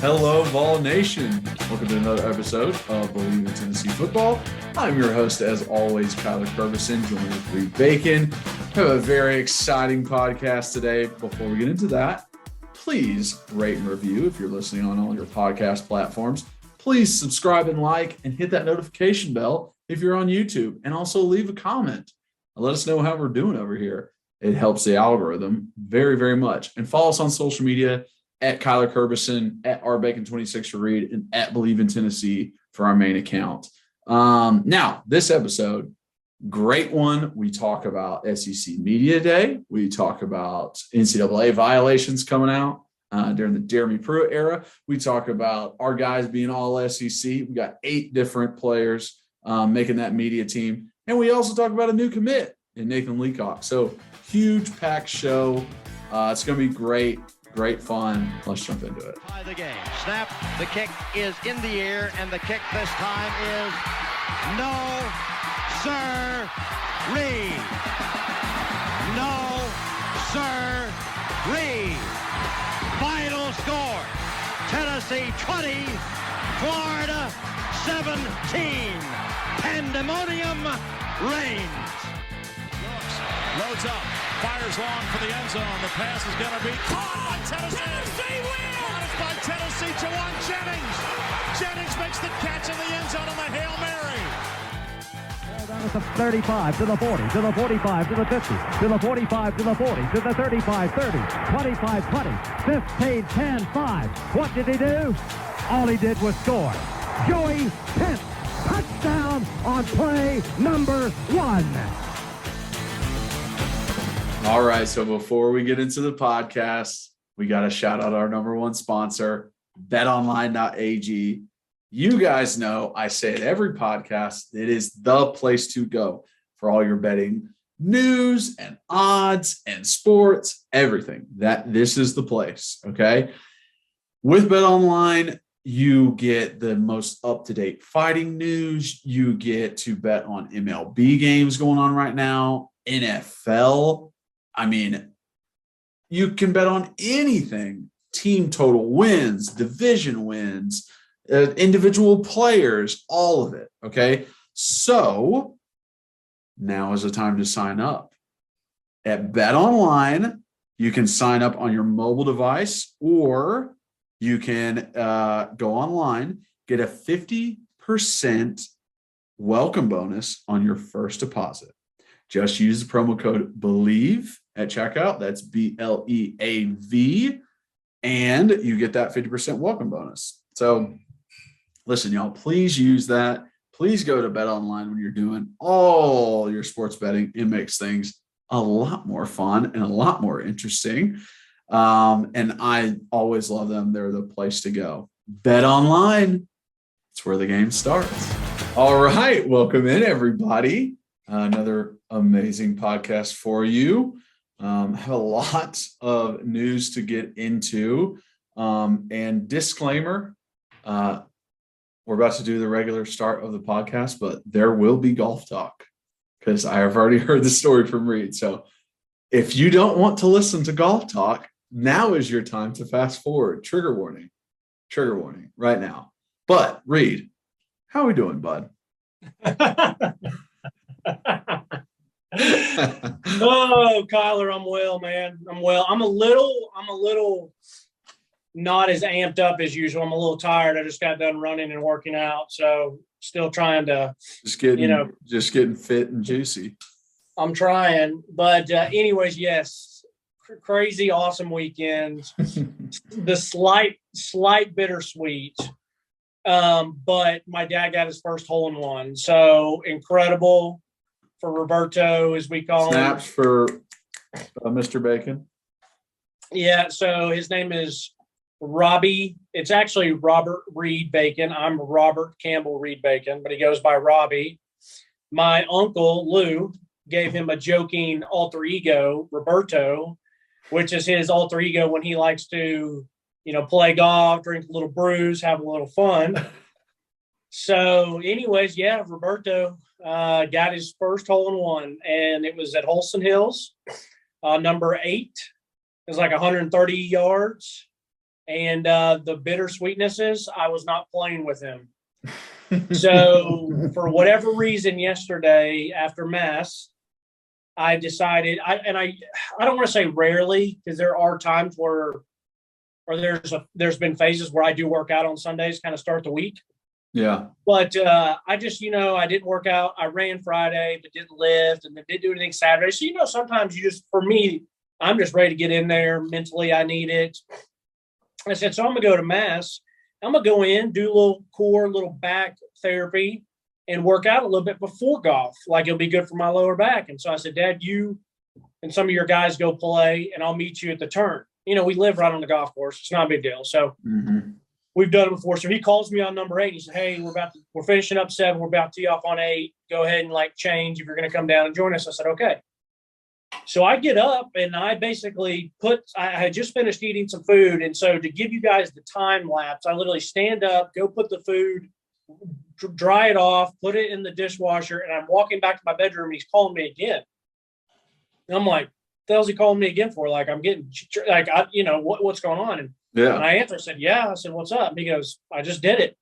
Hello, Vol Nation. Welcome to another episode of Believe in Tennessee Football. I'm your host, as always, Kyler Ferguson, joined with Reed Bacon. We have a very exciting podcast today. Before we get into that, please rate and review if you're listening on all your podcast platforms. Please subscribe and like and hit that notification bell if you're on YouTube. And also leave a comment. Let us know how we're doing over here. It helps the algorithm very, very much. And follow us on social media at Kyler Kerbyson, at rbacon26 for Reed, and at Believe in Tennessee for our main account. Now, this episode, great one. We talk about SEC Media Day. We talk about NCAA violations coming out during the Jeremy Pruitt era. We talk about our guys being all SEC. We got 8 different players making that media team. And we also talk about a new commit in Nathan Leacock. So huge packed show. It's going to be great. Great fun. Let's jump into it. The game. Snap. The kick is in the air, and the kick this time is no, sir-ree. No, sir-ree. Final score. Tennessee 20, Florida 17. Pandemonium reigns. Loads up, fires long for the end zone. The pass is going to be caught by Tennessee. Tennessee wins! Caught it by Tennessee to one Jennings. Jennings makes the catch in the end zone on the Hail Mary. Down at the 35, to the 40, to the 45, to the 50, to the 45, to the 40, to the 35, 30, 25, 20, 15, 10, 5. What did he do? All he did was score. Joey Pence, touchdown on play number 1. All right, so before we get into the podcast, we got to shout out our number one sponsor, betonline.ag. You guys know I say it every podcast. It is the place to go for all your betting news and odds and sports, everything. This is the place, okay? With BetOnline, you get the most up-to-date fighting news. You get to bet on MLB games going on right now, NFL. I mean, you can bet on anything, team total wins, division wins, individual players, all of it, okay? So now is the time to sign up. At BetOnline, you can sign up on your mobile device, or you can go online, get a 50% welcome bonus on your first deposit. Just use the promo code BELIEVE at checkout. That's BLEAV. And you get that 50% welcome bonus. So listen, y'all, please use that. Please go to BetOnline when you're doing all your sports betting. It makes things a lot more fun and a lot more interesting. And I always love them. They're the place to go. BetOnline. It's where the game starts. All right. Welcome in, everybody. Another amazing podcast for you. Have a lot of news to get into. And disclaimer, we're about to do the regular start of the podcast, but there will be golf talk because I have already heard the story from Reed. So if you don't want to listen to golf talk, now is your time to fast forward. Trigger warning right now. But Reed, how are we doing, bud? Oh, Kyler, I'm well, man. I'm well. I'm a little not as amped up as usual. I'm a little tired. I just got done running and working out, so still trying to just getting fit and juicy. I'm trying, but anyways, yes, crazy, awesome weekend. The slight bittersweet. But my dad got his first hole in one, so incredible for Roberto, as we call him. Snaps for Mr. Bacon. Yeah, so his name is Robbie. It's actually Robert Reed Bacon. I'm Robert Campbell Reed Bacon, but he goes by Robbie. My uncle, Lou, gave him a joking alter ego, Roberto, which is his alter ego when he likes to, play golf, drink a little brews, have a little fun. So anyways, yeah, Roberto got his first hole in one, and it was at Holston Hills, number 8. It was like 130 yards. And the bittersweetness is I was not playing with him. So for whatever reason yesterday after Mass, I decided I don't want to say rarely, because there are times where there's been phases where I do work out on Sundays, kind of start the week. Yeah. But I just, I didn't work out. I ran Friday, but didn't lift, and then didn't do anything Saturday. So, sometimes for me, I'm just ready to get in there mentally. I need it. I said, so I'm going to go to Mass. I'm going to go in, do a little core, little back therapy, and work out a little bit before golf. Like, it'll be good for my lower back. And so I said, Dad, you and some of your guys go play, and I'll meet you at the turn. We live right on the golf course. It's not a big deal. So we've done it before. So he calls me on number 8. He said, hey, we're finishing up 7. We're about to tee off on 8. Go ahead and change if you're going to come down and join us. I said, okay. So I get up and I basically I had just finished eating some food. And so to give you guys the time lapse, I literally stand up, go put the food, dry it off, put it in the dishwasher. And I'm walking back to my bedroom and he's calling me again. And I'm like, what the hell's he calling me again for? Like, I'm getting what's going on? And I answered, I said, yeah. I said, what's up? And he goes, I just did it.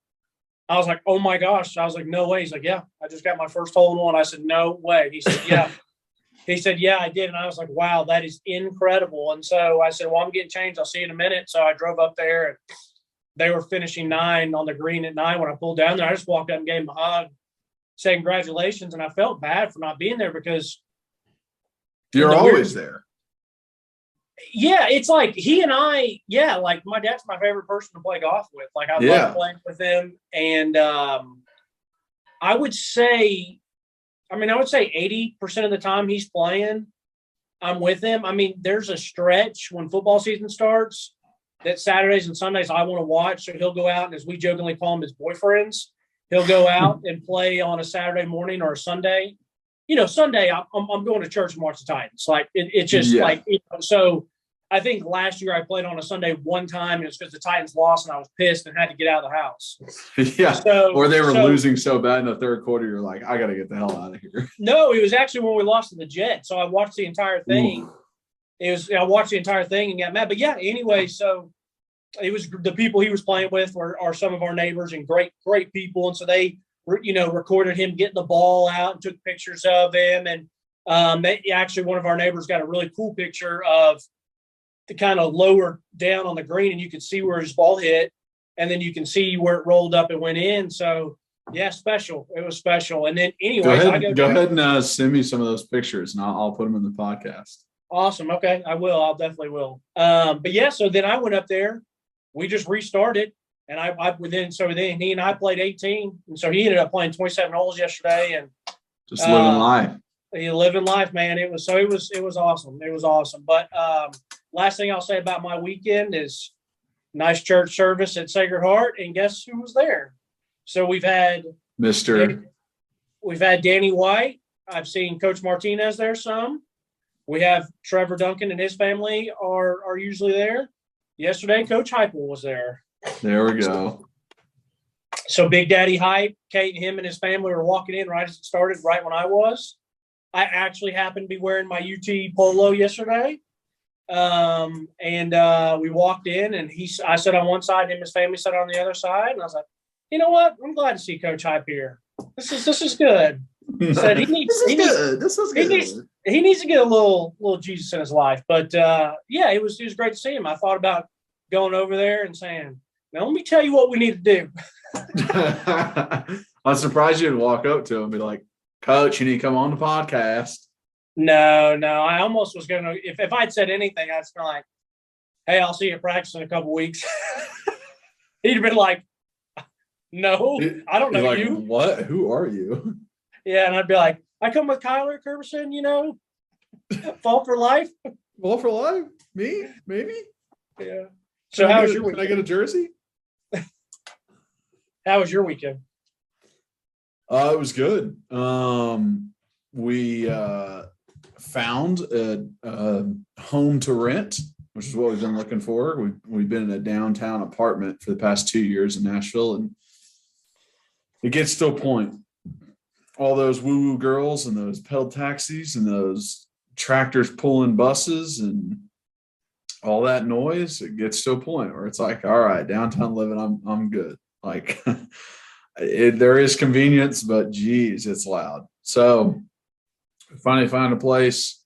I was like, oh my gosh. I was like, no way. He's like, yeah, I just got my first hole in one. I said, no way. He said, yeah. He said, yeah, I did. And I was like, wow, that is incredible. And so I said, well, I'm getting changed. I'll see you in a minute. So I drove up there and they were finishing 9 on the green at 9. When I pulled down there, I just walked up and gave him a hug, said congratulations. And I felt bad for not being there because you're always there. Yeah, it's like he and I, like my dad's my favorite person to play golf with. Like, I love playing with him. And I would say 80% of the time he's playing, I'm with him. I mean, there's a stretch when football season starts that Saturdays and Sundays I want to watch. So he'll go out, and as we jokingly call them, his boyfriends, he'll go out and play on a Saturday morning or a Sunday. Sunday I'm going to church and watch the Titans. Like, it's just so I think last year I played on a Sunday one time, and it's because the Titans lost and I was pissed and had to get out of the house. Yeah. Or they were losing so bad in the third quarter, you're like, I got to get the hell out of here. No, it was actually when we lost to the Jets. So I watched the entire thing. I watched the entire thing and got mad. But anyway, so it was the people he was playing with are some of our neighbors and great, great people. And so they, recorded him getting the ball out and took pictures of him. And one of our neighbors got a really cool picture of the kind of lower down on the green, and you could see where his ball hit, and then you can see where it rolled up and went in. So special. It was special. And then anyways, go ahead and send me some of those pictures, and I'll put them in the podcast. Awesome. Okay, I will. I'll definitely will. So then I went up there. We just restarted, and then he and I played 18, and so he ended up playing 27 holes yesterday, and just living life. Living life, man. It was awesome. It was awesome. But last thing I'll say about my weekend is nice church service at Sacred Heart, and guess who was there? So we've had Danny White. I've seen Coach Martinez there some. We have Trevor Duncan and his family are usually there. Yesterday, Coach Heupel was there. There we go. So Big Daddy Hype, him and his family were walking in right as it started, right when I was. I actually happened to be wearing my UT polo yesterday. We walked in, and I sat on one side, him and his family sat on the other side. And I was like, you know what? I'm glad to see Coach Hype here. This is good. Said he needs to get a little Jesus in his life. But it was great to see him. I thought about going over there and saying, now let me tell you what we need to do. I'm surprised you'd walk up to him and be like, Coach, you need to come on the podcast. No. I almost was going to – if I'd said anything, I'd been like, hey, I'll see you at practice in a couple weeks. He'd have been like, no, I don't know like, you. What? Who are you? Yeah, and I'd be like, I come with Kyler Kerberson, Fall for life. Fall for life? Me? Maybe? Yeah. So how was your weekend? Can I get a jersey? How was your weekend? It was good. We found a home to rent, which is what we've been looking for. We've been in a downtown apartment for the past 2 years in Nashville, and it gets to a point. All those woo-woo girls and those pedal taxis and those tractors pulling buses and all that noise, it gets to a point where it's like, all right, downtown living, I'm good. Like there is convenience, but geez, it's loud. So finally found a place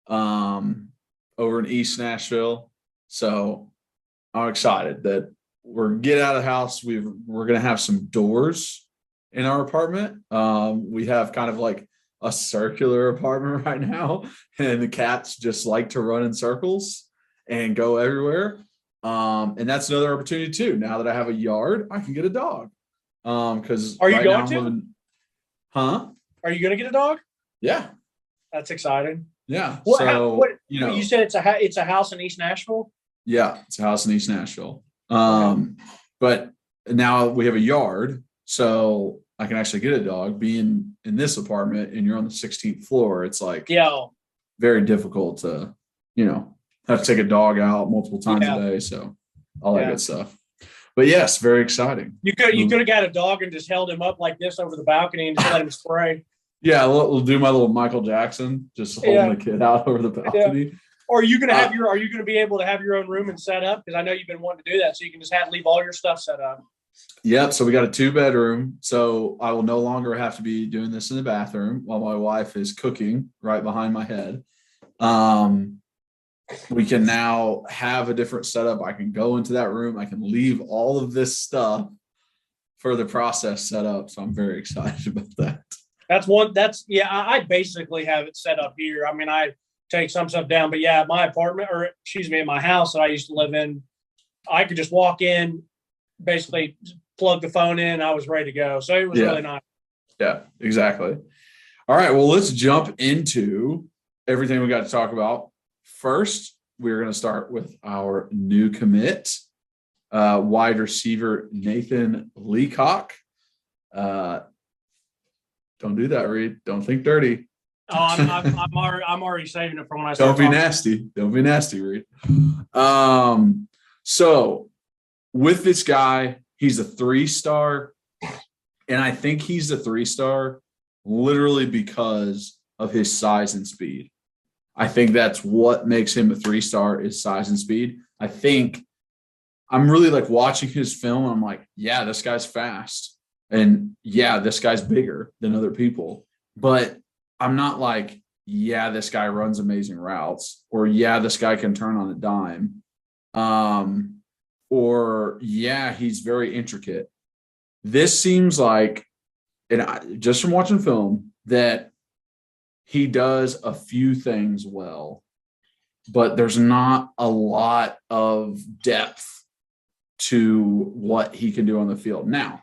over in East Nashville. So I'm excited that we're get out of the house. We're going to have some doors in our apartment. We have kind of like a circular apartment right now, and the cats just like to run in circles and go everywhere. And that's another opportunity too. Now that I have a yard, I can get a dog. Because are you right going now to? Are you going to get a dog? Yeah. That's exciting. Yeah. What, you know, you said it's a house in East Nashville? Yeah, it's a house in East Nashville. But now we have a yard, so I can actually get a dog. Being in this apartment and you're on the 16th floor, it's like very difficult to, have to take a dog out multiple times a day. So all that good stuff. But yes, very exciting. You could have got a dog and just held him up like this over the balcony and just let him spray. Yeah, we'll do my little Michael Jackson, just holding the kid out over the balcony. Yeah. Or are you going to be able to have your own room and set up? Because I know you've been wanting to do that, so you can just leave all your stuff set up. Yep. So we got a 2-bedroom. So I will no longer have to be doing this in the bathroom while my wife is cooking right behind my head. We can now have a different setup. I can go into that room. I can leave all of this stuff for the process set up. So I'm very excited about that. I basically have it set up here. I mean, I take some stuff down, but my apartment, my house that I used to live in, I could just walk in, basically plug the phone in. I was ready to go. So it was really nice. Yeah, exactly. All right. Well, let's jump into everything we got to talk about. First, we're going to start with our new commit, wide receiver Nathan Leacock. Don't do that, Reed. Don't think dirty. Oh, I'm already saving it for when I start. Don't be nasty. Don't be nasty, Reed. So with this guy, he's a 3-star, and I think he's a 3-star literally because of his size and speed. I think that's what makes him a 3-star is size and speed. I think I'm really like watching his film. And I'm like, yeah, this guy's fast. And yeah, this guy's bigger than other people. But I'm not like, yeah, this guy runs amazing routes, or yeah, this guy can turn on a dime. Or yeah, he's very intricate. This seems like, and just from watching film, that he does a few things well, but there's not a lot of depth to what he can do on the field. Now,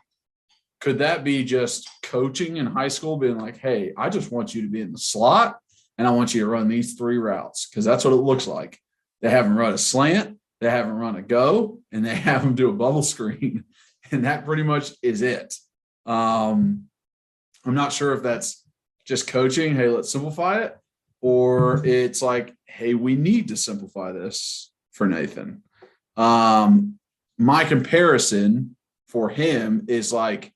could that be just coaching in high school being like, hey, I just want you to be in the slot and I want you to run these 3 routes? Because that's what it looks like. They have him run a slant, they have him run a go, and they have him do a bubble screen. And that pretty much is it. I'm not sure if that's just coaching, hey, let's simplify it, or it's like, hey, we need to simplify this for Nathan. My comparison for him is like,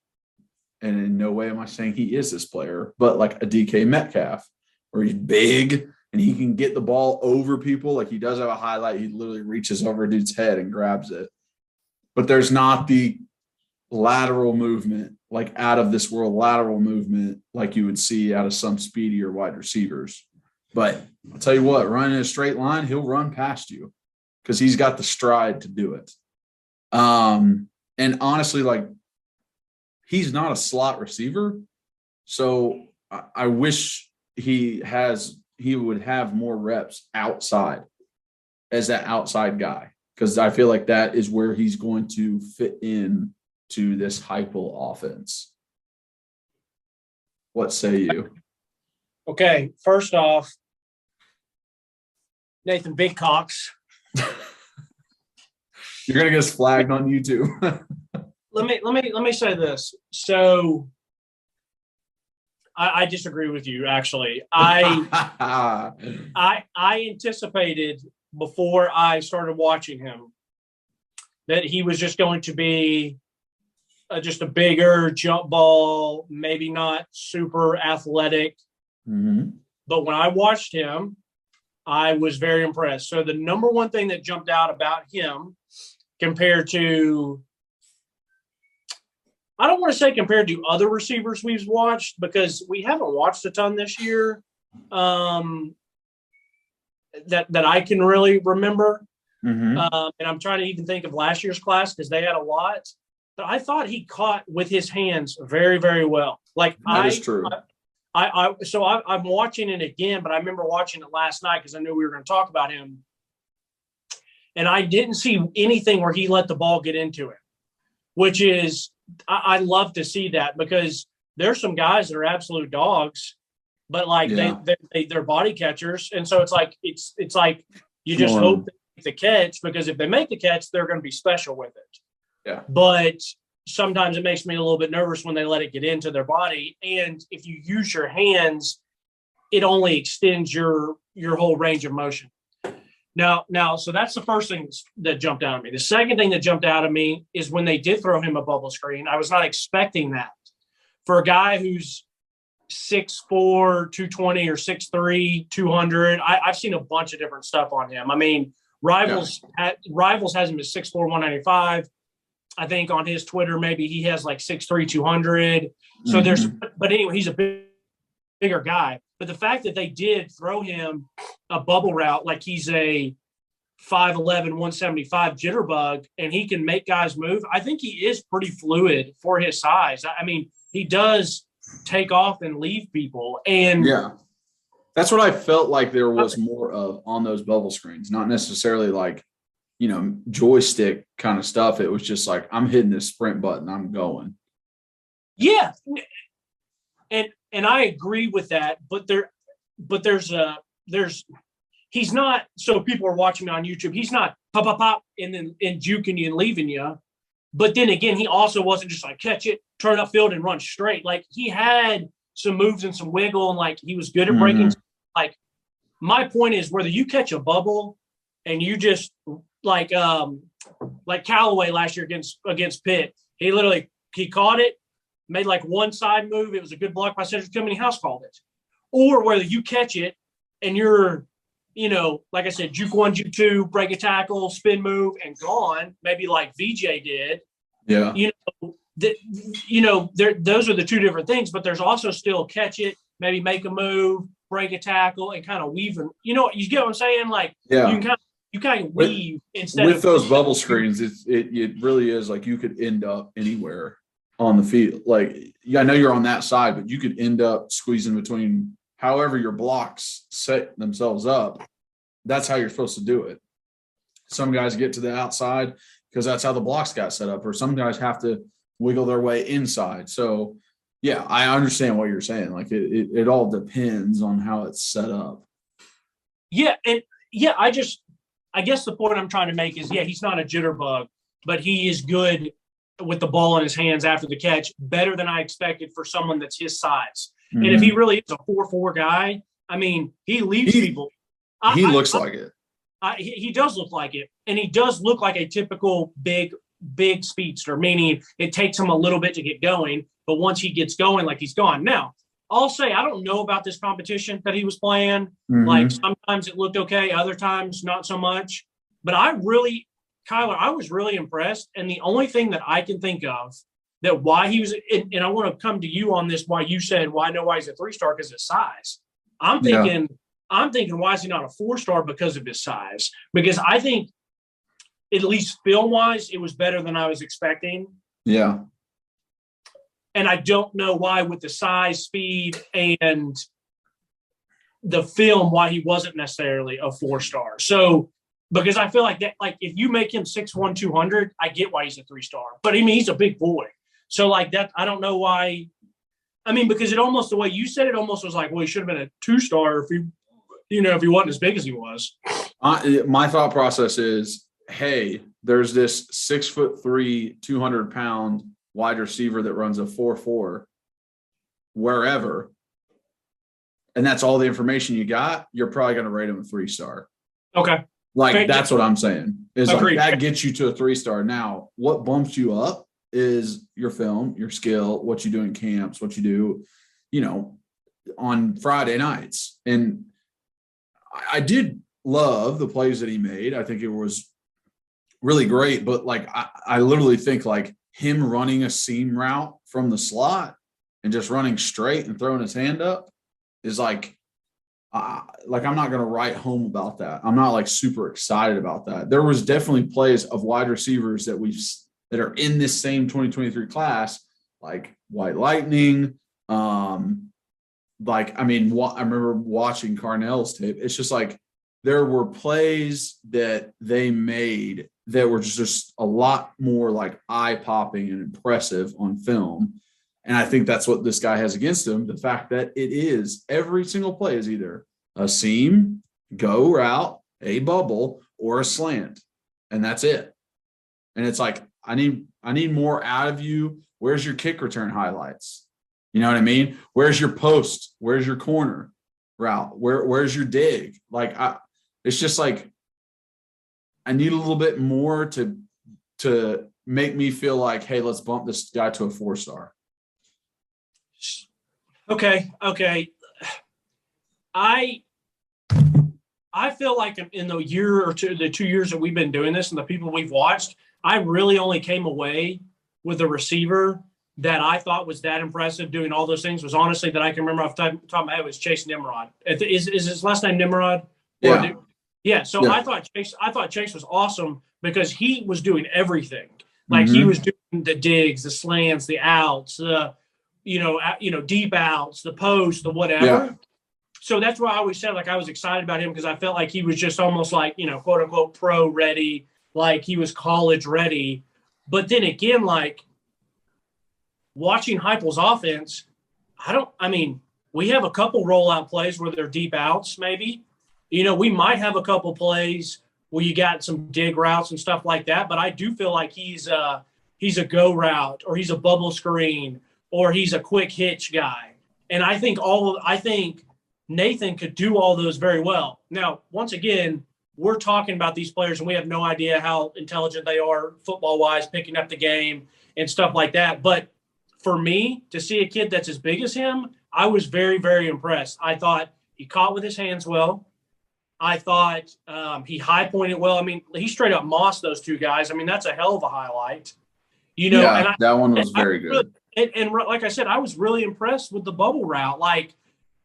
and in no way am I saying he is this player, but like a DK Metcalf, where he's big and he can get the ball over people. Like he does have a highlight. He literally reaches over a dude's head and grabs it. But there's not the lateral movement, like out of this world lateral movement, like you would see out of some speedier wide receivers. But I'll tell you what, running in a straight line, he'll run past you because he's got the stride to do it. And honestly, like, he's not a slot receiver. So I wish he would have more reps outside as that outside guy, because I feel like that is where he's going to fit in to this Heupel offense. What say you? Okay, first off, Nathan Big Cox. You're gonna get us flagged on YouTube. Let me say this. So I disagree with you, actually. I anticipated before I started watching him that he was just going to be just a bigger jump ball, maybe not super athletic. Mm-hmm. But when I watched him, I was very impressed. So the number one thing that jumped out about him compared to, I don't want to say compared to other receivers we've watched, because we haven't watched a ton this year that I can really remember. Mm-hmm. And I'm trying to even think of last year's class because they had a lot. But I thought he caught with his hands very, very well. Like that is true. I'm watching it again, but I remember watching it last night because I knew we were going to talk about him. And I didn't see anything where he let the ball get into him, which is, I love to see that, because there's some guys that are absolute dogs, but like they're body catchers. And so it's like you just hope they make the catch, because if they make the catch, they're going to be special with it. Yeah. But sometimes it makes me a little bit nervous when they let it get into their body. And if you use your hands, it only extends your whole range of motion. Now, so that's the first thing that jumped out at me. The second thing that jumped out at me is when they did throw him a bubble screen. I was not expecting that. For a guy who's 6'4", 220 or 6'3", 200, I've seen a bunch of different stuff on him. I mean, Rivals has him at 6'4", 195. I think on his Twitter, maybe he has like 6'3", 200. So but anyway, he's a bigger guy. But the fact that they did throw him a bubble route, like he's a 5'11", 175 jitterbug, and he can make guys move, I think he is pretty fluid for his size. I mean, he does take off and leave people. And yeah, that's what I felt like there was more of on those bubble screens, not necessarily like, joystick kind of stuff. It was just like, I'm hitting this sprint button, I'm going. Yeah. And I agree with that, but he's not, so people are watching me on YouTube, he's not pop, and then juking you and leaving you. But then again, he also wasn't just like catch it, turn upfield and run straight. Like he had some moves and some wiggle, and like he was good at breaking. Like my point is, whether you catch a bubble and you just like Callaway last year against Pitt, he caught it, made like one side move. It was a good block by Cedric Tillman. He house called it. Or whether you catch it and you're, like I said, juke one, juke two, break a tackle, spin move, and gone, maybe like VJ did. Yeah. Those are the two different things, but there's also still catch it, maybe make a move, break a tackle, and kind of weave. You get what I'm saying? Like, you kind of weave instead with of those bubble screens. It really is like you could end up anywhere on the field. Like, I know you're on that side, but you could end up squeezing between however your blocks set themselves up. That's how you're supposed to do it. Some guys get to the outside because that's how the blocks got set up, or some guys have to wiggle their way inside. So, yeah, I understand what you're saying. Like, it all depends on how it's set up. Yeah, and yeah, I guess the point I'm trying to make is, he's not a jitterbug, but he is good with the ball in his hands after the catch, better than I expected for someone that's his size. And if he really is a 4'4" guy, I mean, he leaves people. He looks like it. He does look like it. And he does look like a typical big speedster, meaning it takes him a little bit to get going. But once he gets going, like, he's gone. Now, I'll say I don't know about this competition that he was playing. Like, sometimes it looked okay, other times not so much. But Kyler, I was really impressed. And the only thing that I can think of that why he was, and I want to come to you on this, why you said, I know why he's a 3-star, because his size. I'm thinking, why is he not a 4-star? Because of his size. Because I think, at least film-wise, it was better than I was expecting. Yeah. And I don't know why, with the size, speed, and the film, why he wasn't necessarily a 4-star. So, because I feel like that, like, if you make him 6'1", 200, I get why he's a 3-star. But I mean, he's a big boy. So, like, that, I don't know why. I mean, because it almost, the way you said it, almost was like, well, he should have been a 2-star if he wasn't as big as he was. My thought process is, hey, there's this 6'3", 200-pound wide receiver that runs a 4.4 wherever, and that's all the information you got, you're probably going to rate him a 3-star. Okay. Like, that's what I'm saying. Is like, that gets you to a 3-star. Now, what bumps you up is your film, your skill, what you do in camps, what you do, on Friday nights. And I did love the plays that he made. I think it was really great, but like I literally think like him running a seam route from the slot and just running straight and throwing his hand up is like I'm not going to write home about that. I'm not like super excited about that. There was definitely plays of wide receivers that are in this same 2023 class, like White Lightning. I remember watching Carnell's tape. It's just like there were plays that they made that were just a lot more like eye-popping and impressive on film. And I think that's what this guy has against him. The fact that it is every single play is either a seam, go route, a bubble, or a slant. And that's it. And it's like, I need more out of you. Where's your kick return highlights? You know what I mean? Where's your post? Where's your corner route? Where's your dig? It's just like, I need a little bit more to make me feel like, hey, let's bump this guy to a 4-star. Okay. I feel like in the year or two, the 2 years that we've been doing this and the people we've watched, I really only came away with a receiver that I thought was that impressive doing all those things was honestly that I can remember off the top of my head was Chase Nimrod. Is his last name Nimrod? Yeah. Yeah. So yeah. I thought Chase was awesome because he was doing everything. Like he was doing the digs, the slants, the outs, the deep outs, the post, the whatever. Yeah. So that's why I always said like I was excited about him because I felt like he was just almost like, quote unquote pro ready, like he was college ready. But then again, like watching Heupel's offense, we have a couple rollout plays where they're deep outs, maybe. We might have a couple plays where you got some dig routes and stuff like that, but I do feel like he's a go route or he's a bubble screen or he's a quick hitch guy. And I think Nathan could do all those very well. Now, once again, we're talking about these players and we have no idea how intelligent they are football-wise, picking up the game and stuff like that. But for me, to see a kid that's as big as him, I was very, very impressed. I thought he caught with his hands well. I thought he high-pointed well. I mean, he straight up mossed those two guys. I mean, that's a hell of a highlight. Yeah, that one was very good. And like I said, I was really impressed with the bubble route. Like,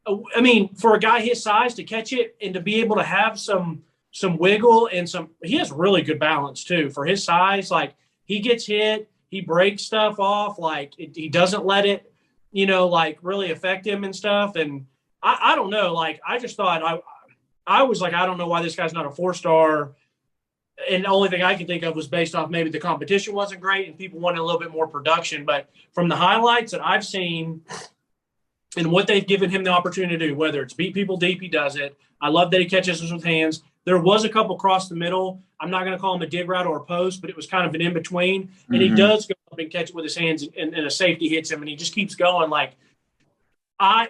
I mean, for a guy his size to catch it and to be able to have some wiggle and he has really good balance too for his size. Like he gets hit, he breaks stuff off. Like he doesn't let it, really affect him and stuff. And I don't know. Like, I just thought I was like, I don't know why this guy's not a 4-star. And the only thing I could think of was based off maybe the competition wasn't great and people wanted a little bit more production. But from the highlights that I've seen and what they've given him the opportunity to do, whether it's beat people deep, he does it. I love that he catches us with hands. There was a couple across the middle. I'm not going to call him a dig route or a post, but it was kind of an in-between. And he does go up and catch it with his hands and a safety hits him and he just keeps going. Like I'm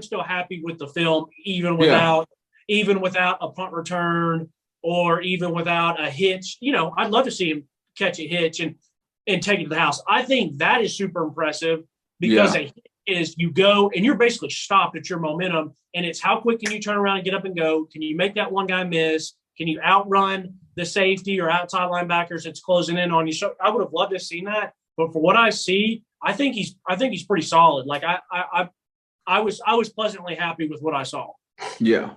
still happy with the film, even without a punt return or even without a hitch. I'd love to see him catch a hitch and take it to the house. I think that is super impressive because a hit is you go and you're basically stopped at your momentum, and it's how quick can you turn around and get up and go? Can you make that one guy miss? Can you outrun the safety or outside linebackers that's closing in on you? So I would have loved to have seen that, but for what I see, I think he's pretty solid. Like I was pleasantly happy with what I saw. Yeah.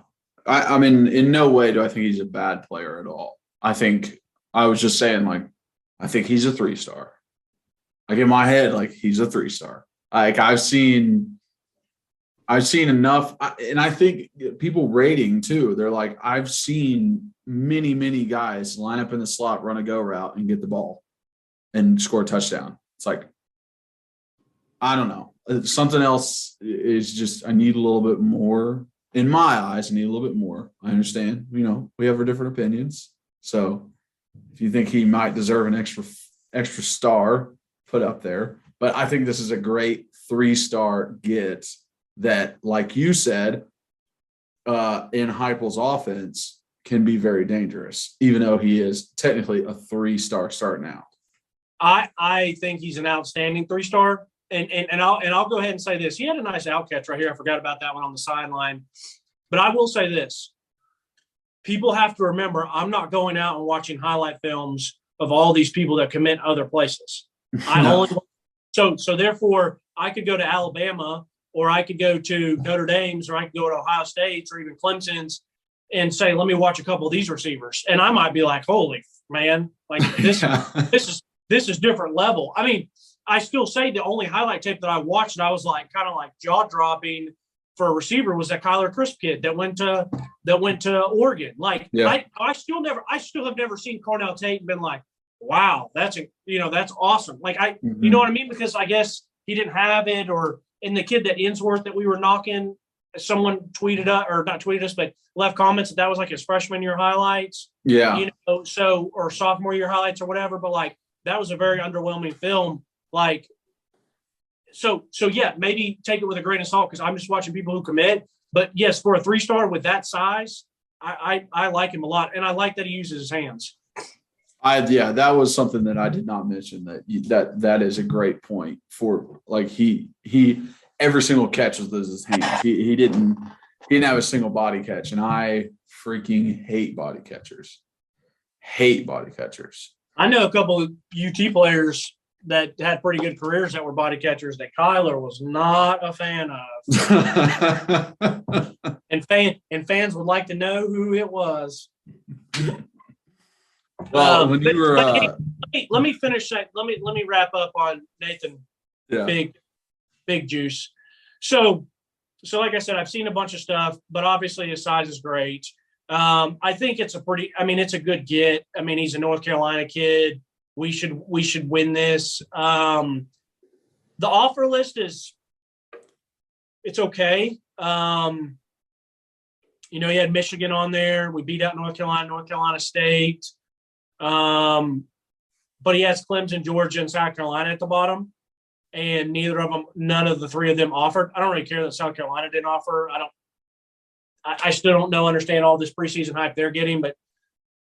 I mean, in no way do I think he's a bad player at all. I was just saying, like, I think he's a 3-star. Like in my head, like he's a 3-star. Like I've seen enough. And I think people rating too, they're like, I've seen many, many guys line up in the slot, run a go route and get the ball and score a touchdown. It's like, I don't know. Something else is just, I need a little bit more. In my eyes, I need a little bit more. I understand. We have our different opinions. So if you think he might deserve an extra star, put up there. But I think this is a great 3-star get that, like you said, in Heupel's offense can be very dangerous, even though he is technically a 3-star start now. I think he's an outstanding 3-star. And I'll go ahead and say this. He had a nice out catch right here. I forgot about that one on the sideline. But I will say this. People have to remember, I'm not going out and watching highlight films of all these people that commit other places. So therefore, I could go to Alabama, or I could go to Notre Dame's, or I could go to Ohio State's, or even Clemson's, and say, let me watch a couple of these receivers. And I might be like, holy man, like this is different level. I mean, I still say the only highlight tape that I watched and I was like kind of like jaw dropping for a receiver was that Kyler Crisp kid that went to Oregon. Like I still have never seen Cornell Tate and been like, wow, that's awesome. Like you know what I mean? Because I guess he didn't have it, and the kid that Insworth that we were knocking, someone tweeted us, or not tweeted us, but left comments that was like his freshman year highlights. Yeah. Or sophomore year highlights or whatever. But like, that was a very underwhelming film. Like, so yeah, maybe take it with a grain of salt because I'm just watching people who commit. But yes, for a 3-star with that size, I like him a lot. And I like that he uses his hands. That was something that I did not mention. That is a great point for like he every single catch was his hands. He didn't have a single body catch, and I freaking hate body catchers. I know a couple of UT players that had pretty good careers that were body catchers that Kyler was not a fan of, and fans would like to know who it was. Well, when you were, let me finish that. Let me wrap up on Nathan. Yeah. Big juice. So like I said, I've seen a bunch of stuff, but obviously his size is great. I think it's it's a good get. I mean, he's a North Carolina kid. We should win this. The offer list it's okay. He had Michigan on there. We beat out North Carolina State. But he has Clemson, Georgia, and South Carolina at the bottom, and none of the three of them offered. I don't really care that South Carolina didn't offer. I still don't understand all this preseason hype they're getting, but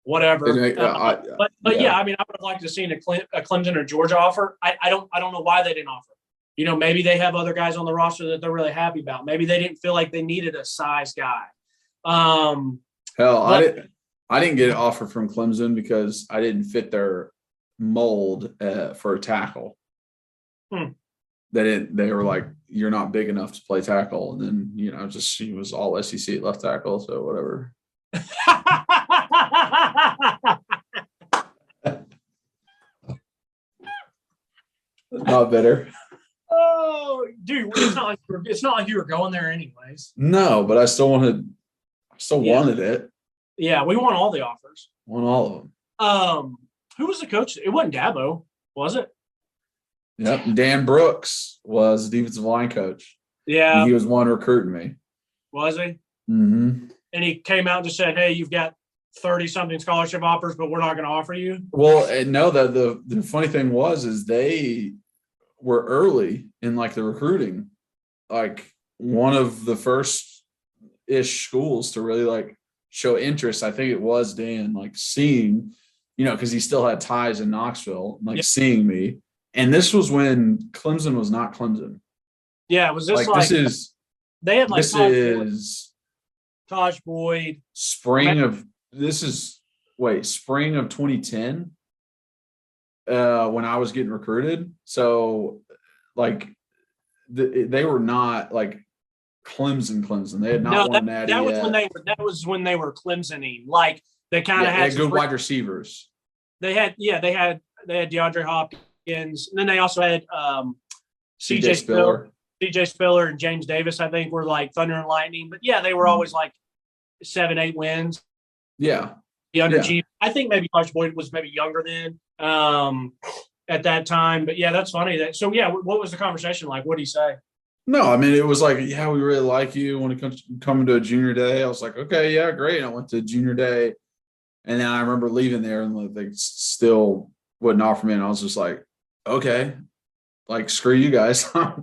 whatever. But yeah, I mean, I would have liked to have seen a Clemson or Georgia offer. I don't know why they didn't offer. Maybe they have other guys on the roster that they're really happy about. Maybe they didn't feel like they needed a size guy. I didn't get an offer from Clemson because I didn't fit their mold for a tackle. They were like, you're not big enough to play tackle. And then, he was all SEC at left tackle. So whatever. Not better. Oh, dude, it's not like you were going there anyways. No, but I still wanted it. Yeah, we won all the offers. Won all of them. Who was the coach? It wasn't Dabo, was it? Yep. Dan Brooks was the defensive line coach. Yeah. And he was one recruiting me. Was he? Mm-hmm. And he came out and just said, hey, you've got 30-something scholarship offers, but we're not going to offer you? Well, no, the funny thing is they were early in, like, the recruiting. Like, one of the first-ish schools to really, like, show interest. I think it was Dan, like, seeing, because he still had ties in Knoxville, like, seeing me. And this was when Clemson was not Clemson. Yeah, was this they had, like, Taj Boyd. Spring of 2010 when I was getting recruited. So, like, they were not, like, Clemson. They had not won that yet. That was when they were Clemsoning. Like, they kind of had good wide receivers. They had DeAndre Hopkins, and then they also had CJ Spiller and James Davis, I think, were like thunder and lightning. But yeah, they were always like 7-8 wins. Yeah. I think maybe Taj Boyd was maybe younger then at that time. But yeah, that's funny. So yeah, what was the conversation like? What did he say? No, I mean, it was like, yeah, we really like you when it comes to coming to a junior day. I was like, okay, yeah, great. And I went to junior day. And then I remember leaving there and they still wouldn't offer me. And I was just like, okay, like, screw you guys. I'm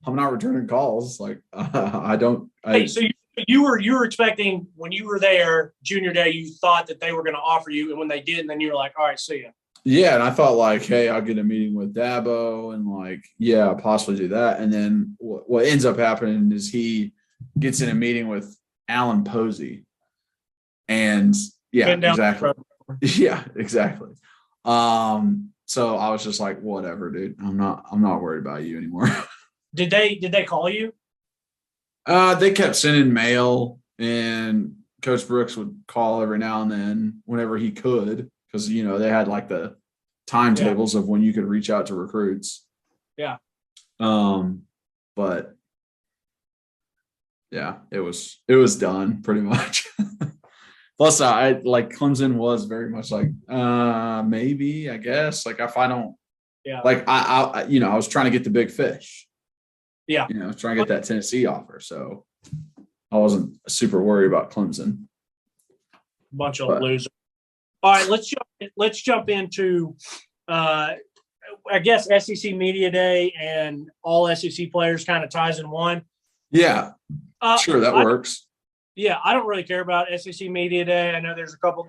not returning calls. Like, So you were expecting when you were there junior day, you thought that they were going to offer you. And when they didn't, then you were like, all right, see ya. Yeah. And I thought, like, hey, I'll get a meeting with Dabo and, like, yeah, I'll possibly do that. And then what ends up happening is he gets in a meeting with Alan Posey. And yeah, exactly. Yeah, exactly. So I was just like, whatever, dude. I'm not worried about you anymore. Did they call you? They kept sending mail, and Coach Brooks would call every now and then whenever he could, because they had like the timetables of when you could reach out to recruits. Yeah. But yeah, it was done pretty much. Plus, I like Clemson was very much like, maybe, I guess. Like if I don't, like I was trying to get the big fish. Yeah. I was trying to get that Tennessee offer, so I wasn't super worried about Clemson. Bunch of losers. All right, let's jump into I guess SEC Media Day and all SEC players kind of ties in one. Yeah, sure, that works. Yeah, I don't really care about SEC Media Day. I know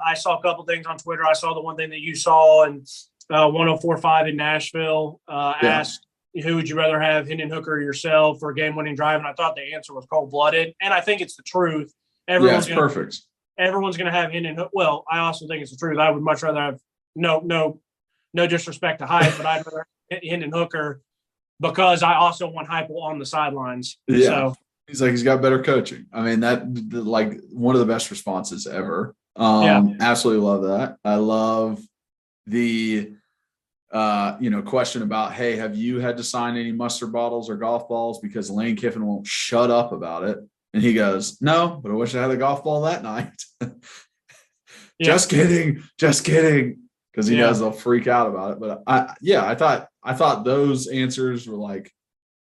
I saw a couple things on Twitter. I saw the one thing that you saw, and 104.5 in Nashville asked, who would you rather have, Hendon Hooker or yourself, for a game-winning drive? And I thought the answer was cold-blooded, and I think it's the truth. It's perfect. Everyone's going to have Hendon Hooker. Well, I also think it's the truth. I would much rather have no disrespect to Hype, but I'd rather have Hendon Hooker because I also want Heupel on the sidelines. Yeah. So, he's got better coaching. I mean, like one of the best responses ever. Absolutely love that. I love the question about, hey, have you had to sign any mustard bottles or golf balls because Lane Kiffin won't shut up about it? And he goes, no, but I wish I had a golf ball that night. Just kidding. Because he knows they'll freak out about it. But I thought those answers were like,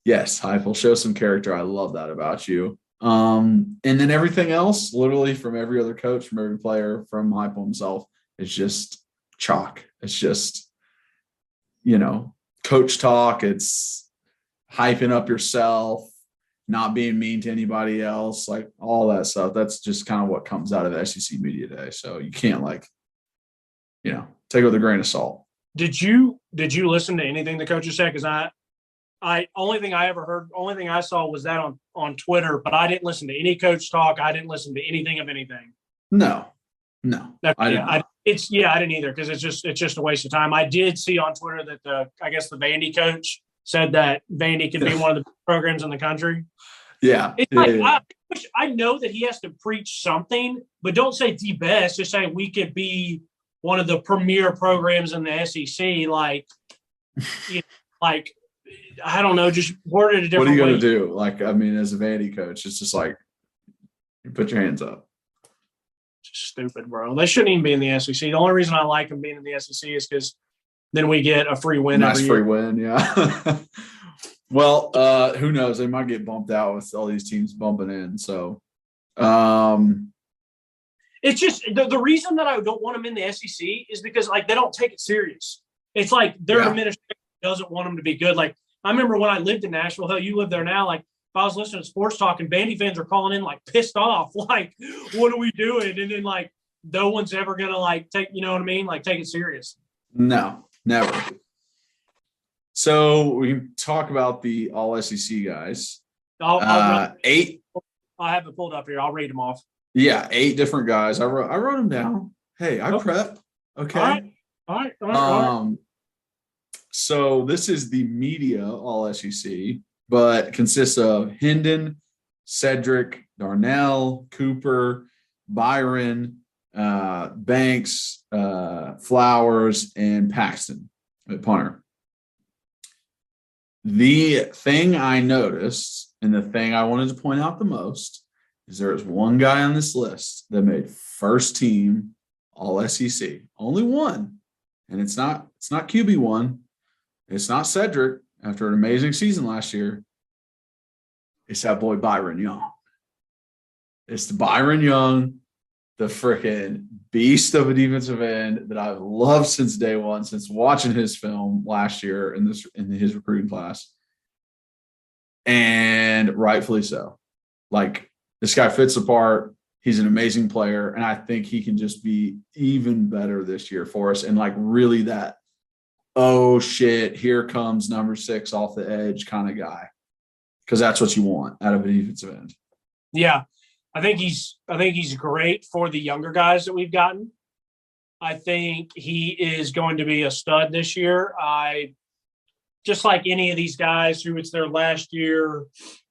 yes, Heupel, show some character. I love that about you. And then everything else, literally from every other coach, from every player, from Heupel himself, is just chalk. It's just, coach talk. It's hyping up yourself, not being mean to anybody else, like all that stuff. That's just kind of what comes out of SEC Media Day. So you can't take it with a grain of salt. Did you listen to anything the coaches said? Because I only thing I ever heard, only thing I saw was that on Twitter, but I didn't listen to any coach talk. I didn't listen to anything of anything. No. I didn't either, because it's just a waste of time. I did see on Twitter that the Vandy coach said that Vandy could be one of the programs in the country. Yeah. I know that he has to preach something, but don't say the best. Just say we could be one of the premier programs in the SEC. Like, I don't know, just word it a different way. What are you going to do? Like, I mean, as a Vandy coach, it's just like, you put your hands up. Just stupid, bro. They shouldn't even be in the SEC. The only reason I like them being in the SEC is because then we get a free win every year. Nice free win, yeah. Well, who knows? They might get bumped out with all these teams bumping in. So, it's just the reason that I don't want them in the SEC is because they don't take it serious. It's like their administration doesn't want them to be good. Like, I remember when I lived in Nashville. Hell, you live there now. Like, if I was listening to sports talk and Vandy fans are calling in pissed off, like, what are we doing? And then no one's ever gonna take, you know what I mean? Take it serious. No, never. So we can talk about the all SEC guys. I'll 8. I have it pulled up here. I'll read them off. Yeah, 8 different guys. I wrote them down. Hey, I prep. Okay. All right. So this is the media all SEC, but consists of Hendon, Cedric, Darnell, Cooper, Byron, Banks, Flowers, and Paxton at punter. The thing I noticed, and the thing I wanted to point out the most, is there is one guy on this list that made first team all SEC. Only one. And it's not QB1. It's not Cedric after an amazing season last year. It's that boy Byron Young. It's the Byron Young, the freaking beast of a defensive end that I've loved since day one, since watching his film last year in his recruiting class. And rightfully so. This guy fits the part. He's an amazing player, and I think he can just be even better this year for us. And really that, oh shit, here comes number 6 off the edge kind of guy, because that's what you want out of a defensive end. Yeah, I think he's great for the younger guys that we've gotten. I think he is going to be a stud this year. Just like any of these guys who it's their last year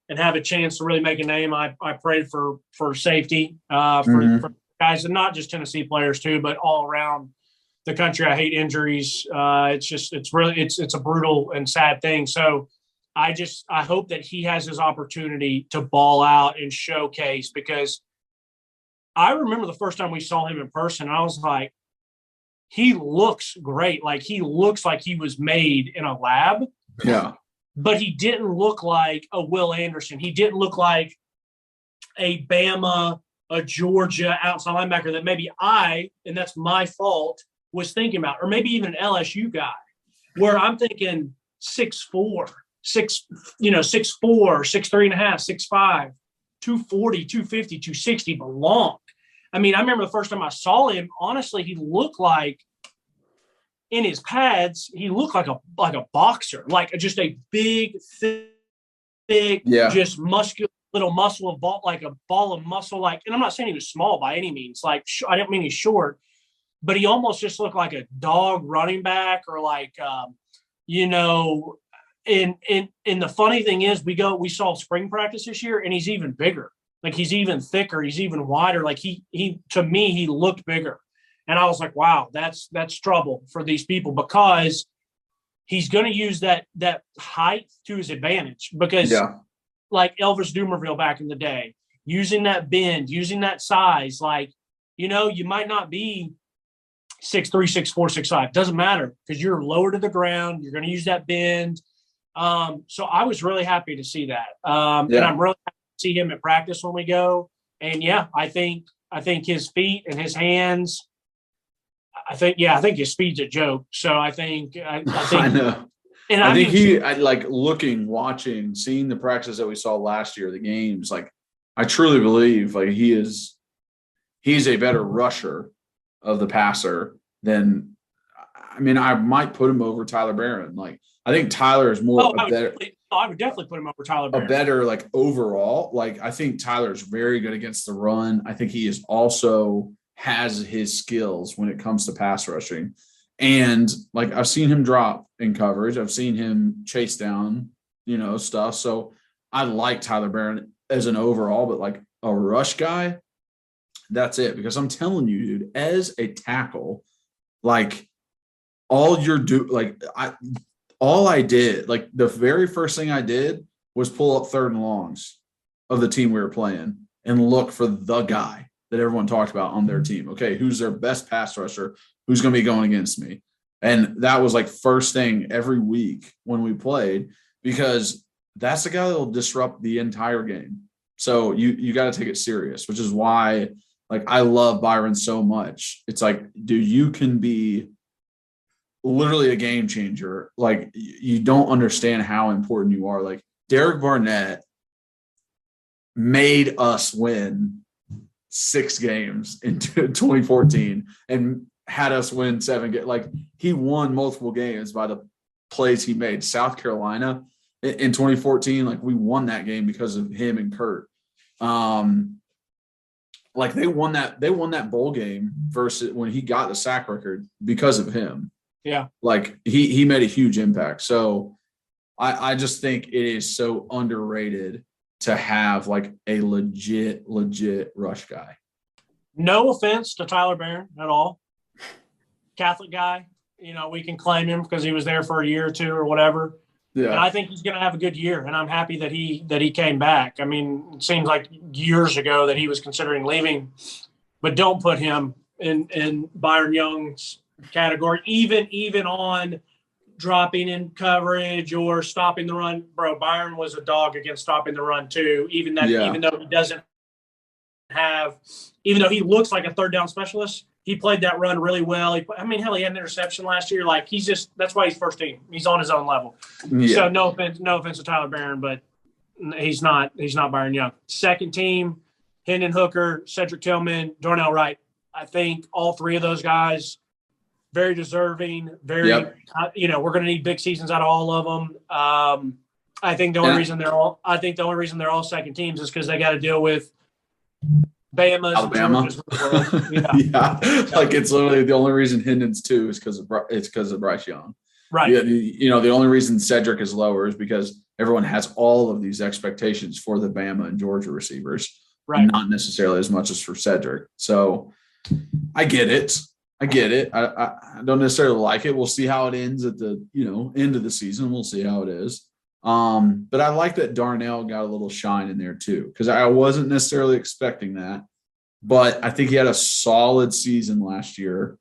and have a chance to really make a name, I prayed for safety for guys, and not just Tennessee players too, but all around the country. I hate injuries. It's a brutal and sad thing. So I hope that he has his opportunity to ball out and showcase, because I remember the first time we saw him in person, I was like, he looks great. Like, he looks like he was made in a lab. Yeah. But he didn't look like a Will Anderson. He didn't look like a Bama, a Georgia outside linebacker that maybe and that's my fault, was thinking about, or maybe even an LSU guy, where I'm thinking 6'4", 6'4", 6'3.5", 6'5", 240, 250, 260, but long. I mean, I remember the first time I saw him, honestly, he looked like, in his pads, he looked like a boxer, like just a big, thick, just muscular little muscle of ball, like a ball of muscle. Like, and I'm not saying he was small by any means. Like, I don't mean he's short, but he almost just looked like a dog running back, or like, And the funny thing is, we saw spring practice this year, and he's even bigger. Like, he's even thicker. He's even wider. Like, to me, he looked bigger. And I was like, wow, that's trouble for these people, because he's going to use that height to his advantage, because like Elvis Dumerville back in the day, using that bend, using that size, like, you might not be 6'3", 6'4", 6'5". Doesn't matter, because you're lower to the ground. You're going to use that bend. So I was really happy to see that. And I'm really happy to see him at practice when we go. And I think his feet and his hands, I think his speed's a joke. So I think I know. And I think watching, seeing the practices that we saw last year, the games, like, I truly believe, like, he's a better rusher of the passer than, I mean, I might put him over Tyler Barron. Like, I think Tyler is more I would definitely put him over Tyler Barron. A better, like, overall. Like, I think Tyler's very good against the run. I think he is also has his skills when it comes to pass rushing. And, like, I've seen him drop in coverage. I've seen him chase down, stuff. So I like Tyler Barron as an overall, but like a rush guy, that's it. Because I'm telling you, dude, as a tackle, like, all I did, like, the very first thing I did was pull up 3rd and longs of the team we were playing and look for the guy that everyone talked about on their team. Okay, who's their best pass rusher? Who's going to be going against me? And that was, like, first thing every week when we played, because that's the guy that will disrupt the entire game. So you got to take it serious, which is why, like, I love Byron so much. It's like, dude, you can be literally a game changer. Like, you don't understand how important you are. Like, Derek Barnett made us win 6 games in 2014 and had us win 7 games. Like, he won multiple games by the plays he made. South Carolina in 2014, like, we won that game because of him and Kurt. Like, they won that bowl game versus when he got the sack record because of him. Yeah. Like, he made a huge impact. So I just think it is so underrated to have, like, a legit rush guy. No offense to Tyler Barron at all. Catholic guy, we can claim him because he was there for a year or two or whatever. Yeah. And I think he's going to have a good year, and I'm happy that he came back. I mean, it seems like years ago that he was considering leaving, but don't put him in Byron Young's category, even on dropping in coverage or stopping the run. Bro, Byron was a dog against stopping the run too, even though he doesn't have – even though he looks like a third down specialist, he played that run really well. He had an interception last year. Like, that's why he's first team. He's on his own level. Yeah. So no offense to Tyler Barron, but he's not Byron Young. Second team, Hendon Hooker, Cedric Tillman, Darnell Wright. I think all 3 of those guys, very deserving, we're going to need big seasons out of all of them. I think the only reason they're all second teams is because they got to deal with Bama's, Alabama. Georgia's of the world. Yeah. Yeah, like it's literally the only reason Hendon's 2 is because of Bryce Young. Right. Yeah, the only reason Cedric is lower is because everyone has all of these expectations for the Bama and Georgia receivers, Right. not necessarily as much as for Cedric. So I get it. I don't necessarily like it. We'll see how it ends at the end of the season. We'll see how it is. But I like that Darnell got a little shine in there too, because I wasn't necessarily expecting that. But I think he had a solid season last year.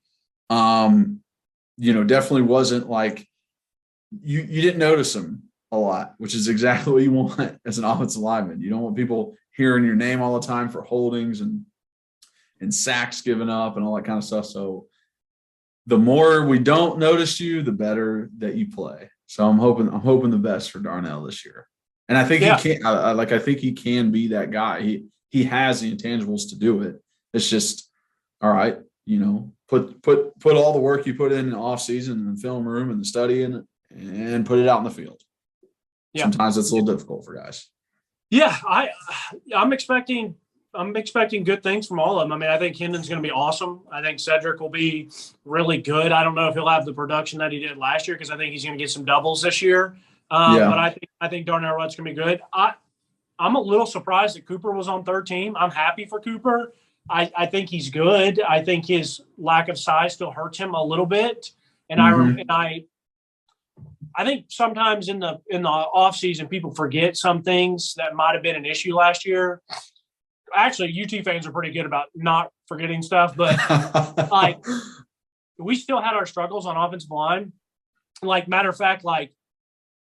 Definitely wasn't like you didn't notice him a lot, which is exactly what you want as an offensive lineman. You don't want people hearing your name all the time for holdings and sacks given up and all that kind of stuff. So the more we don't notice you, the better that you play. So I'm hoping the best for Darnell this year. And I think he can. I think he can be that guy. He has the intangibles to do it. It's just all right. Put all the work you put in the off season in the film room and the study in it, and put it out in the field. Yeah. Sometimes it's a little difficult for guys. Yeah, I'm expecting good things from all of them. I mean, I think Hendon's going to be awesome. I think Cedric will be really good. I don't know if he'll have the production that he did last year because I think he's going to get some doubles this year. But I think Darnell Rudd's going to be good. I'm a little surprised that Cooper was on third team. I'm happy for Cooper. I think he's good. I think his lack of size still hurts him a little bit. And I think sometimes in the off season, people forget some things that might have been an issue last year. Actually, UT fans are pretty good about not forgetting stuff, but we still had our struggles on offensive line. Like, matter of fact, like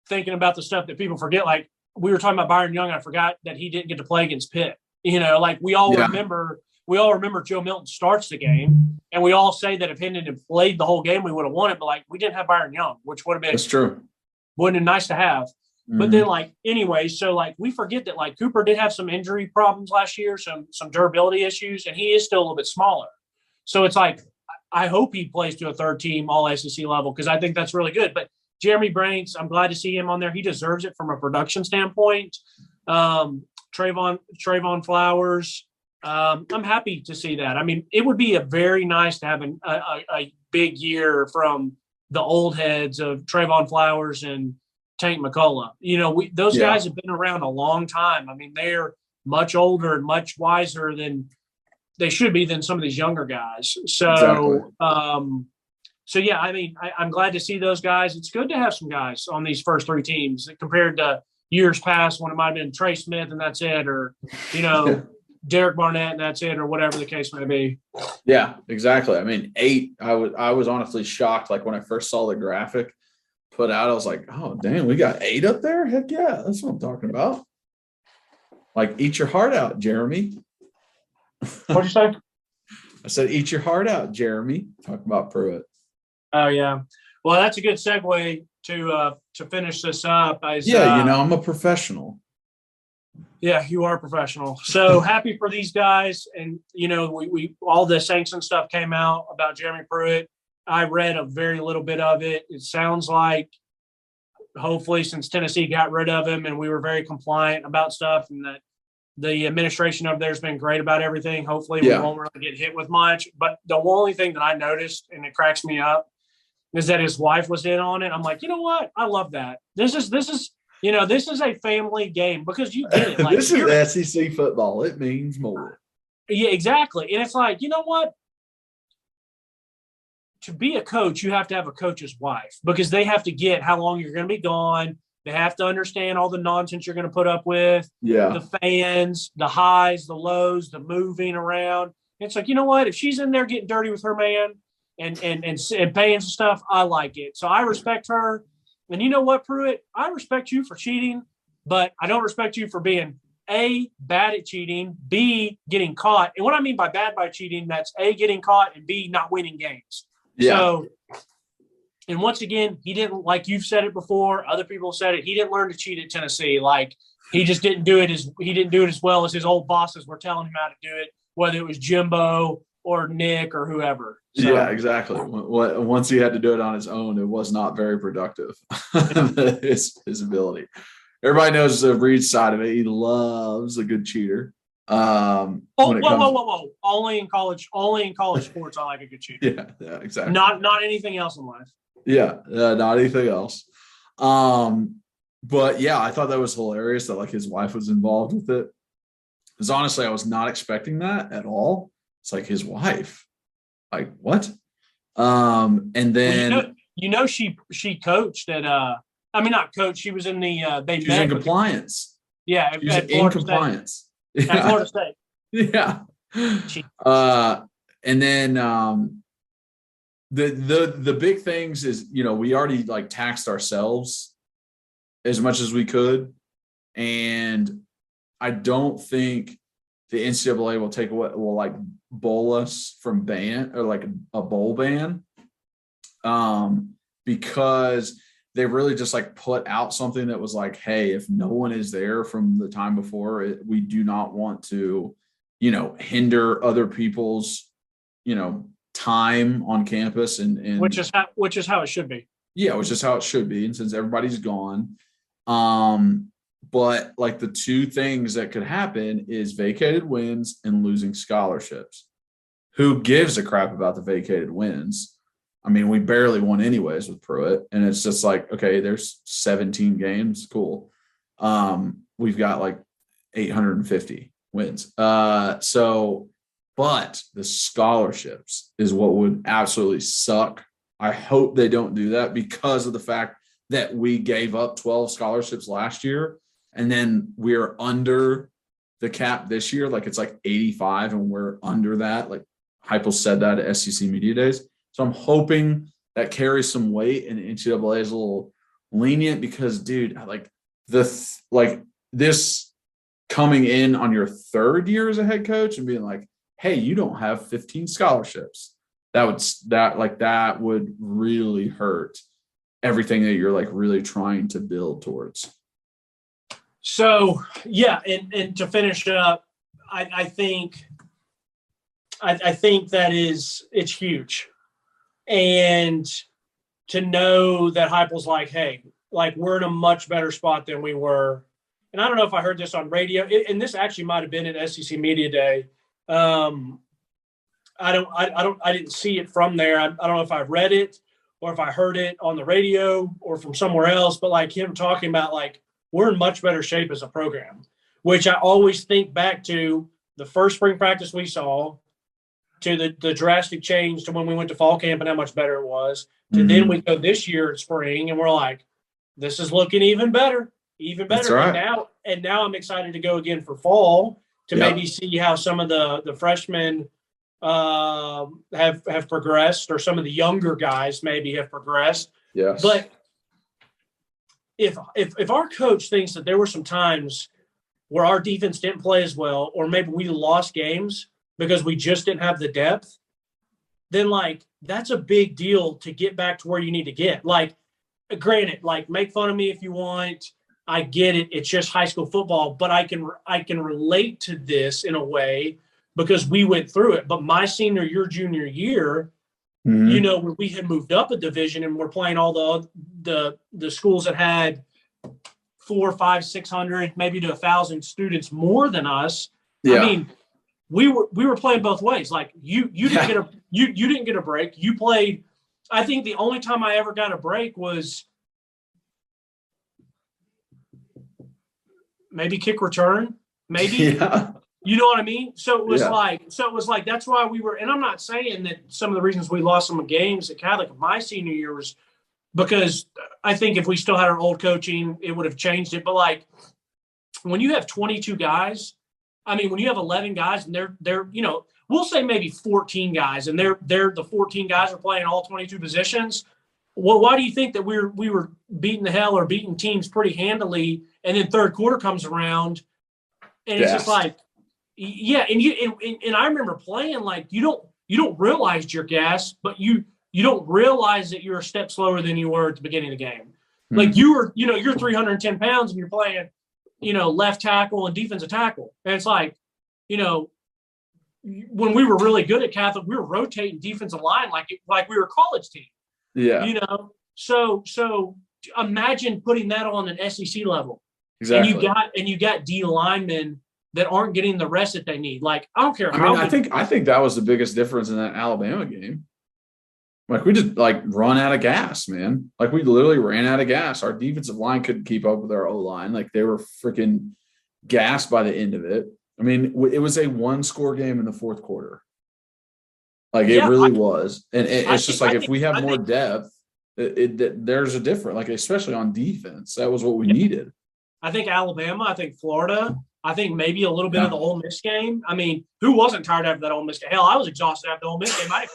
thinking about the stuff that people forget, like we were talking about Byron Young. I forgot that he didn't get to play against Pitt. Like we all remember Joe Milton starts the game, and we all say that if Hendon had played the whole game, we would have won it. But like we didn't have Byron Young, which would have been that's true. Wouldn't have been nice to have. Mm-hmm. But then anyway, so we forget that Cooper did have some injury problems last year, some durability issues, and he is still a little bit smaller. So it's I hope he plays to a third team all SEC level because I think that's really good. But Jeremy Branks, I'm glad to see him on there. He deserves it from a production standpoint. Trayvon Flowers. I'm happy to see that. I mean, it would be very nice to have a big year from the old heads of Trayvon Flowers and Tank McCullough. Those guys have been around a long time. I mean, they're much older and much wiser than they should be than some of these younger guys. So, exactly. I mean, I'm glad to see those guys. It's good to have some guys on these first three teams compared to years past when it might have been Trey Smith and that's it, or, Derek Barnett and that's it, or whatever the case may be. Yeah, exactly. I mean, 8, I was honestly shocked. Like when I first saw the graphic put out, I was like, oh, damn, we got 8 up there? Heck yeah, that's what I'm talking about. Like, eat your heart out, Jeremy. What'd you say? I said, eat your heart out, Jeremy. Talk about Pruitt. Oh, yeah. Well, that's a good segue to finish this up. I'm a professional. Yeah, you are a professional. So happy for these guys. And, we all the sanction stuff came out about Jeremy Pruitt. I read a very little bit of it. It sounds like hopefully since Tennessee got rid of him and we were very compliant about stuff and that the administration over there has been great about everything. Hopefully we won't really get hit with much. But the only thing that I noticed, and it cracks me up, is that his wife was in on it. I'm like, you know what? I love that. This is a family game because you get it. This is SEC football. It means more. Yeah, exactly. And it's like, you know what? To be a coach, you have to have a coach's wife because they have to get how long you're going to be gone. They have to understand all the nonsense you're going to put up with. Yeah. The fans, the highs, the lows, the moving around. And it's like, you know what? If she's in there getting dirty with her man and paying some stuff, I like it. So I respect her. And you know what, Pruitt? I respect you for cheating, but I don't respect you for being A, bad at cheating, B, getting caught. And what I mean by bad by cheating, that's A, getting caught, and B, not winning games. Yeah. So, and once again, he didn't, like you've said it before, other people said it, he didn't learn to cheat at Tennessee. Like, he just didn't do it as well as his old bosses were telling him how to do it, whether it was Jimbo or Nick or whoever. So, yeah, exactly. Once he had to do it on his own, it was not very productive, his ability. Everybody knows the Reed's side of it. He loves a good cheater. Whoa. Only in college sports I like a good shooter. Yeah, exactly. Not anything else in life. Yeah, not anything else. But yeah, I thought that was hilarious that like his wife was involved with it. Because honestly, I was not expecting that at all. It's like his wife. Like what? And then she coached at not coached. She was in the she's in compliance. Yeah, she's in compliance. At Florida State. Yeah. And then the big things is, we already like taxed ourselves as much as we could. And I don't think the NCAA will like bowl us from ban or like a bowl ban. Because they really just like put out something that was like, hey, if no one is there from the time before, we do not want to, hinder other people's, time on campus and which is how it should be. Yeah, which is how it should be. And since everybody's gone, but like the two things that could happen is vacated wins and losing scholarships. Who gives a crap about the vacated wins? I mean, we barely won anyways with Pruitt, and it's just like, okay, there's 17 games. Cool. We've got like 850 wins. But the scholarships is what would absolutely suck. I hope they don't do that because of the fact that we gave up 12 scholarships last year, and then we're under the cap this year. Like it's like 85 and we're under that. Like Heupel said that at SEC Media Days. So I'm hoping that carries some weight and NCAA is a little lenient because, dude, like this coming in on your third year as a head coach and being like, hey, you don't have 15 scholarships. That would really hurt everything that you're like really trying to build towards. So yeah, and to finish up, I think that it's huge. And to know that Heupel's like, hey, like we're in a much better spot than we were. And I don't know if I heard this on radio, and this actually might have been at SEC Media Day. I didn't see it from there. I don't know if I read it or if I heard it on the radio or from somewhere else, but like him talking about like we're in much better shape as a program, which I always think back to the first spring practice we saw, to the drastic change to when we went to fall camp and how much better it was, to then we go this year in spring and we're like, this is looking even better. That's right. And now I'm excited to go again for fall to maybe see how some of the freshmen have progressed, or some of the younger guys maybe have progressed. Yes. But if our coach thinks that there were some times where our defense didn't play as well, or maybe we lost games because we just didn't have the depth, then like that's a big deal to get back to where you need to get. Like, granted, like make fun of me if you want. I get it. It's just high school football, but I can relate to this in a way because we went through it. But my senior year, junior year, when we had moved up a division and we're playing all the schools that had 400, 500, 600, maybe to 1,000 students more than us. Yeah. I mean, we were playing both ways. Like you didn't get a break. You played. I think the only time I ever got a break was maybe kick return, maybe. Yeah. You know what I mean? So it was like that's why we were. And I'm not saying that some of the reasons we lost some games at Catholic my senior year was because I think if we still had our old coaching, it would have changed it. But like when you have 22 guys, I mean, when you have 11 guys and they're we'll say maybe 14 guys and they're the 14 guys are playing all 22 positions. Well, why do you think that we were beating the hell or beating teams pretty handily, and then third quarter comes around and it's just like, yeah, and I remember playing like you don't realize you're gassed, but you don't realize that you're a step slower than you were at the beginning of the game. Mm-hmm. Like you're 310 pounds and you're playing, left tackle and defensive tackle. And it's like, when we were really good at Catholic, we were rotating defensive line like we were a college team. Yeah. So imagine putting that on an SEC level. Exactly. And you got D linemen that aren't getting the rest that they need. Like, I don't care. I think that was the biggest difference in that Alabama game. Like, we just run out of gas, man. Like, we literally ran out of gas. Our defensive line couldn't keep up with our O-line. Like, they were freaking gassed by the end of it. I mean, it was a 1-score game in the fourth quarter. Like, it really was. And it's just like, if we have more depth, there's a difference, like, especially on defense. That was what we needed. I think Alabama, I think Florida, I think maybe a little bit of the Ole Miss game. I mean, who wasn't tired after that Ole Miss game? Hell, I was exhausted after the Ole Miss game. I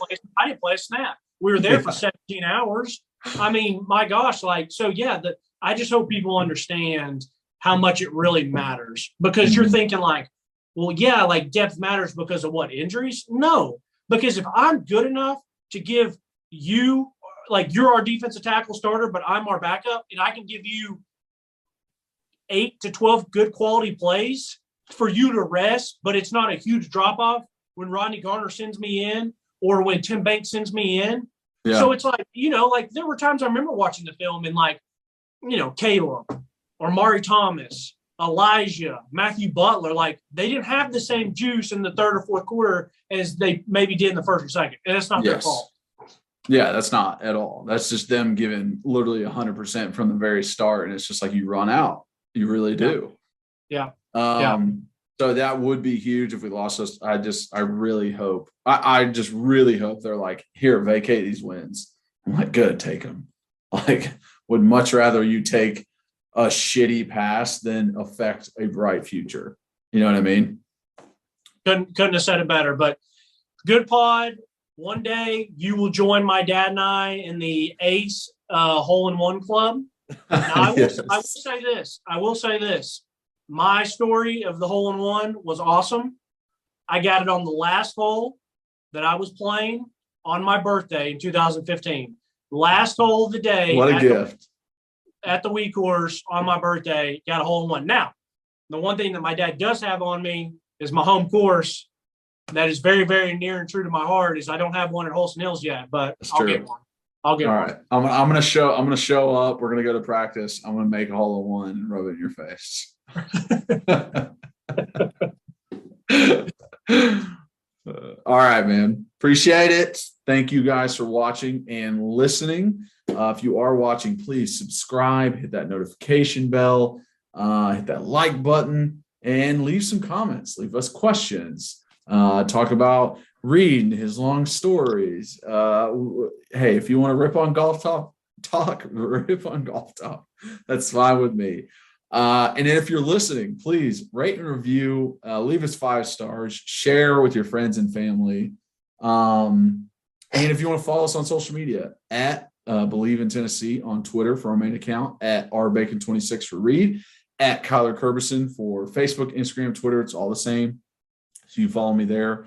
didn't play a snap. We were there for 17 hours. I mean, my gosh, I just hope people understand how much it really matters, because you're thinking depth matters because of what, injuries? No, because if I'm good enough to give you, you're our defensive tackle starter, but I'm our backup, and I can give you 8 to 12 good quality plays for you to rest, but it's not a huge drop off when Rodney Garner sends me in or when Tim Banks sends me in. Yeah. So it's there were times I remember watching the film and Caleb or Mari Thomas, Elijah, Matthew Butler, they didn't have the same juice in the third or fourth quarter as they maybe did in the first or second. And that's not their fault. Yeah, that's not at all. That's just them giving literally 100% from the very start. And it's just like, you run out. You really do. Yeah. So that would be huge if we lost us. I really hope. I just really hope they're like, here, vacate these wins. I'm like, good, take them. Would much rather you take a shitty pass than affect a bright future. You know what I mean? Couldn't have said it better. But good pod. One day you will join my dad and I in the Ace hole-in-one club. Now, I will say this. My story of the hole-in-one was awesome. I got it on the last hole that I was playing on my birthday in 2015. Last hole of the day. What a gift. At the Wee Course on my birthday, got a hole-in-one. Now, the one thing that my dad does have on me is my home course that is very, very near and true to my heart is I don't have one at Holston Hills yet, but I'll get one. All right. I'm gonna show up. We're gonna go to practice. I'm gonna make a hole-in-one and rub it in your face. All right, man. Appreciate it. Thank you guys for watching and listening. If you are watching, please subscribe, hit that notification bell, hit that like button, and leave some comments. Leave us questions. Talk about Reed and his long stories. Hey, if you want to rip on golf talk, rip on golf talk. That's fine with me. And if you're listening, please rate and review, leave us 5 stars, share with your friends and family. And if you want to follow us on social media, at Believe in Tennessee on Twitter for our main account, at rbacon26 for Reed, at Kyler Kerberson for Facebook, Instagram, Twitter. It's all the same. So you follow me there.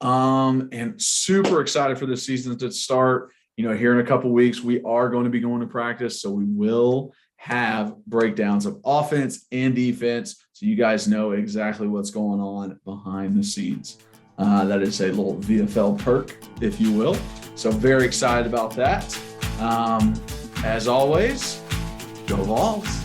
And super excited for this season to start. Here in a couple weeks, we are going to be going to practice. So we will have breakdowns of offense and defense. So you guys know exactly what's going on behind the scenes. That is a little VFL perk, if you will. So very excited about that. As always, go Vols.